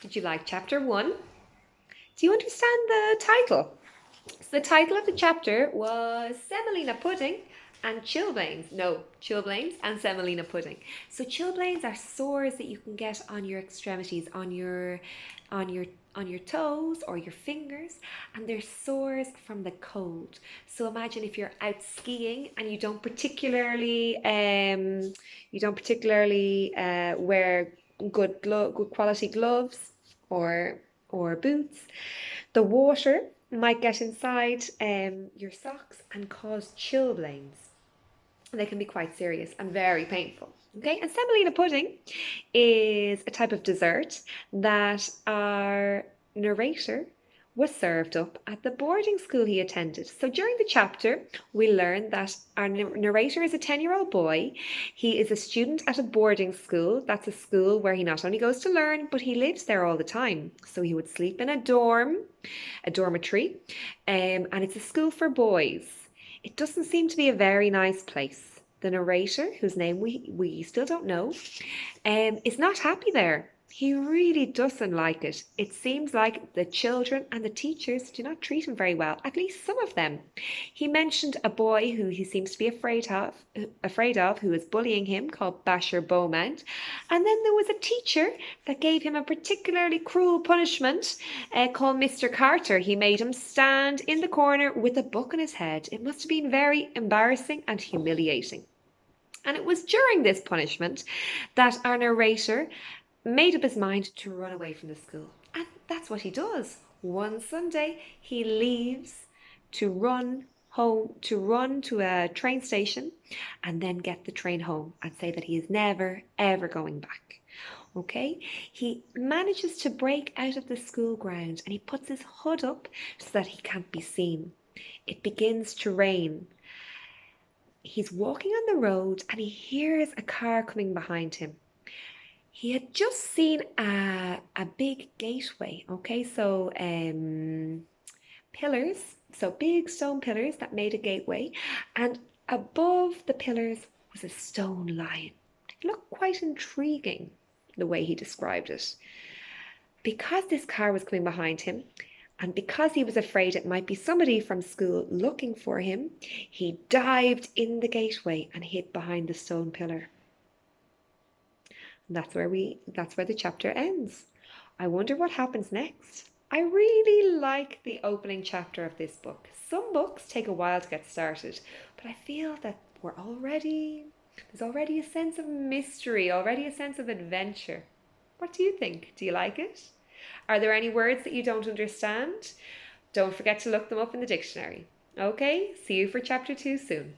Did you like chapter 1? Do you understand the title? So the title of the chapter was Semolina Pudding and Chilblains. No, Chilblains and Semolina Pudding. So chilblains are sores that you can get on your extremities, on your on your toes or your fingers, and they're sores from the cold. So imagine if you're out skiing and you don't particularly wear good quality gloves or boots. The water might get inside your socks and cause chilblains. They can be quite serious and very painful. Okay, and semolina pudding is a type of dessert that our narrator was served up at the boarding school he attended. So during the chapter, we learn that our narrator is a 10-year-old boy. He is a student at a boarding school. That's a school where he not only goes to learn, but he lives there all the time. So he would sleep in a dormitory, and it's a school for boys. It doesn't seem to be a very nice place. The narrator, whose name we still don't know, is not happy there. He really doesn't like it. It seems like the children and the teachers do not treat him very well, at least some of them. He mentioned a boy who he seems to be afraid of, who is bullying him, called Basher Beaumont. And then there was a teacher that gave him a particularly cruel punishment, called Mr. Carter. He made him stand in the corner with a book on his head. It must have been very embarrassing and humiliating. And it was during this punishment that our narrator made up his mind to run away from the school. And that's what he does. One Sunday, he leaves to run home, to run to a train station and then get the train home and say that he is never, ever going back. Okay, he manages to break out of the school ground and he puts his hood up so that he can't be seen. It begins to rain. He's walking on the road and he hears a car coming behind him. He had just seen a big gateway, okay, so pillars, so big stone pillars that made a gateway, and above the pillars was a stone lion. It looked quite intriguing, the way he described it. Because this car was coming behind him, and because he was afraid it might be somebody from school looking for him, he dived in the gateway and hid behind the stone pillar. And that's where the chapter ends. I wonder what happens next. I really like the opening chapter of this book. Some books take a while to get started, but I feel that there's already a sense of mystery, already a sense of adventure. What do you think? Do you like it? Are there any words that you don't understand? Don't forget to look them up in the dictionary. Okay, see you for chapter 2 soon.